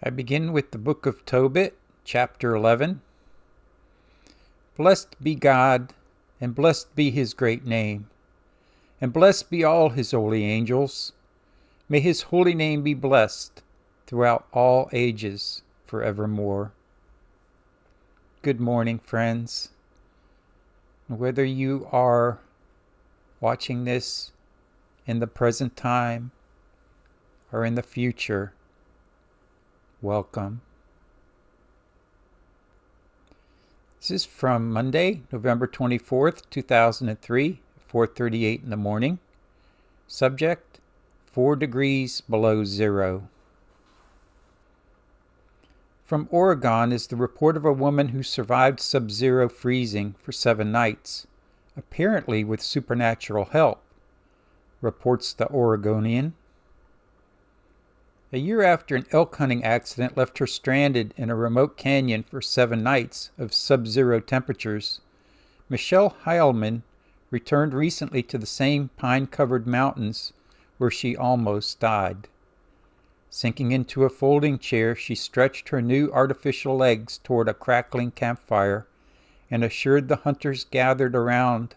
I begin with the book of Tobit, chapter 11. Blessed be God, and blessed be his great name, and blessed be all his holy angels. May his holy name be blessed throughout all ages forevermore. Good morning, friends. Whether you are watching this in the present time or in the future, welcome. This is from Monday, November 24th, 2003, 4:38 in the morning. Subject, 4 degrees below zero. From Oregon is the report of a woman who survived sub-zero freezing for 7 nights, apparently with supernatural help, reports the Oregonian. A year after an elk hunting accident left her stranded in a remote canyon for 7 nights of sub-zero temperatures, Michelle Heilman returned recently to the same pine-covered mountains where she almost died. Sinking into a folding chair, she stretched her new artificial legs toward a crackling campfire and assured the hunters gathered around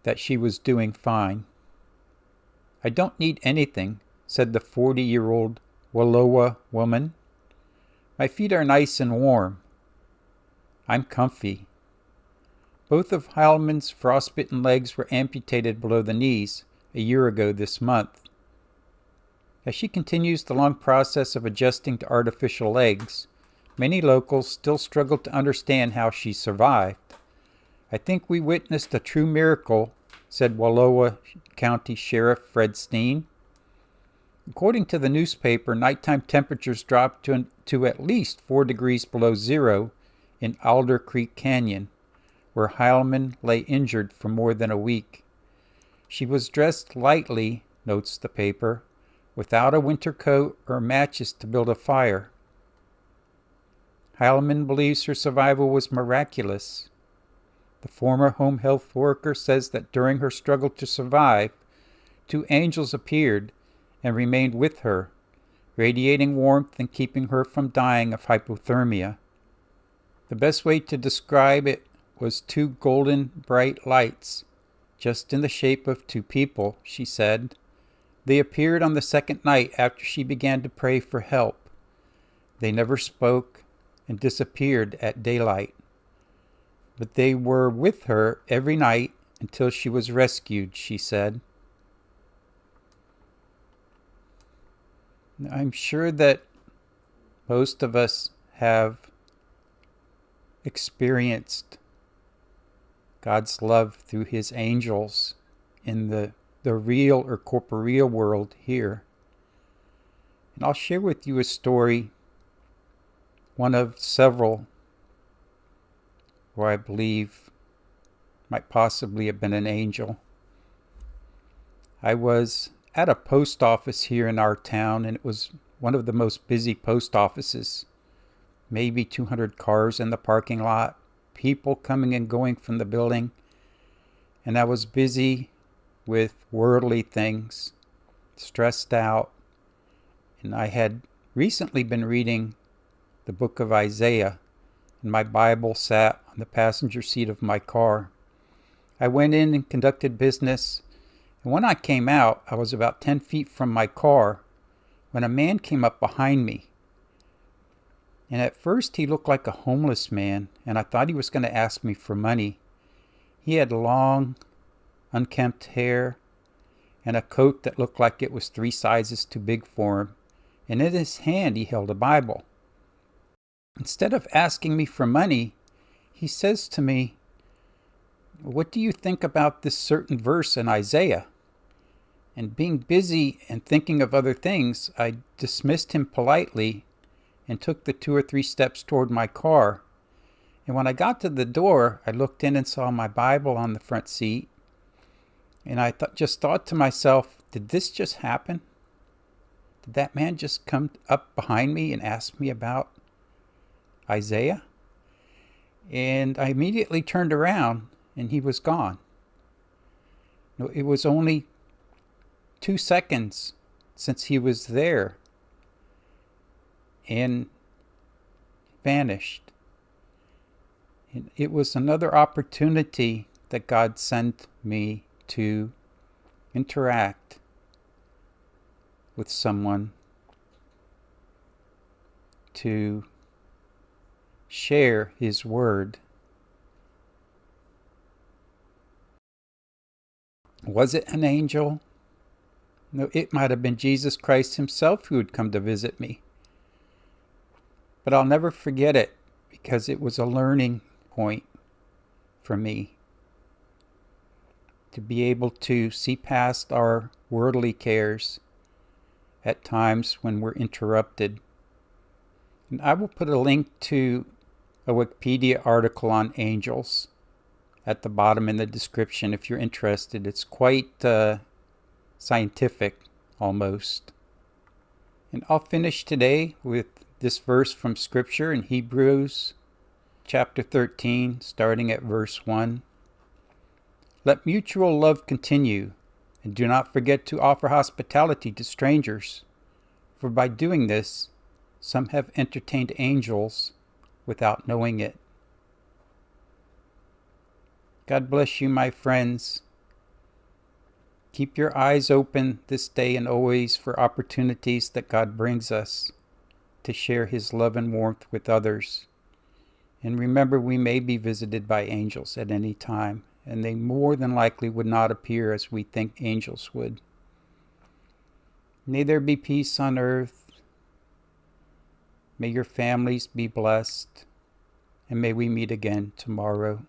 that she was doing fine. "I don't need anything," said the 40-year-old Wallowa woman. "My feet are nice and warm. I'm comfy." Both of Heilman's frostbitten legs were amputated below the knees a year ago this month. As she continues the long process of adjusting to artificial legs, many locals still struggle to understand how she survived. "I think we witnessed a true miracle," said Wallowa County Sheriff Fred Steen. According to the newspaper, nighttime temperatures dropped to at least 4 degrees below zero in Alder Creek Canyon, where Heilman lay injured for more than a week. She was dressed lightly, notes the paper, without a winter coat or matches to build a fire. Heilman believes her survival was miraculous. The former home health worker says that during her struggle to survive, 2 angels appeared and remained with her, radiating warmth and keeping her from dying of hypothermia. The best way to describe it was 2 golden, bright lights, just in the shape of 2 people, she said. They appeared on the second night after she began to pray for help. They never spoke and disappeared at daylight. But they were with her every night until she was rescued, she said. I'm sure that most of us have experienced God's love through his angels in the real or corporeal world here. And I'll share with you a story, one of several, where I believe might possibly have been an angel. I was at a post office here in our town, and it was one of the most busy post offices. Maybe 200 cars in the parking lot, people coming and going from the building. And I was busy with worldly things, stressed out. And I had recently been reading the book of Isaiah, and my Bible sat on the passenger seat of my car. I went in and conducted business. And when I came out, I was about 10 feet from my car when a man came up behind me. And at first he looked like a homeless man, and I thought he was going to ask me for money. He had long, unkempt hair and a coat that looked like it was 3 sizes too big for him, and in his hand he held a Bible. Instead of asking me for money, he says to me, "What do you think about this certain verse in Isaiah?" And being busy and thinking of other things, I dismissed him politely and took the 2 or 3 steps toward my car. And when I got to the door, I looked in and saw my Bible on the front seat. And I just thought to myself, did this just happen? Did that man just come up behind me and ask me about Isaiah? And I immediately turned around and he was gone. It was only 2 seconds since he was there. And vanished. And it was another opportunity that God sent me to interact with someone, to share His Word. Was it an angel? No, it might have been Jesus Christ Himself who had come to visit me. But I'll never forget it because it was a learning point for me to be able to see past our worldly cares at times when we're interrupted. And I will put a link to a Wikipedia article on angels at the bottom in the description if you're interested. It's quite scientific almost. And I'll finish today with this verse from Scripture in Hebrews chapter 13, starting at verse 1. Let mutual love continue, and do not forget to offer hospitality to strangers, for by doing this, some have entertained angels without knowing it. God bless you, my friends. Keep your eyes open this day and always for opportunities that God brings us to share His love and warmth with others. And remember, we may be visited by angels at any time, and they more than likely would not appear as we think angels would. May there be peace on earth. May your families be blessed, and may we meet again tomorrow.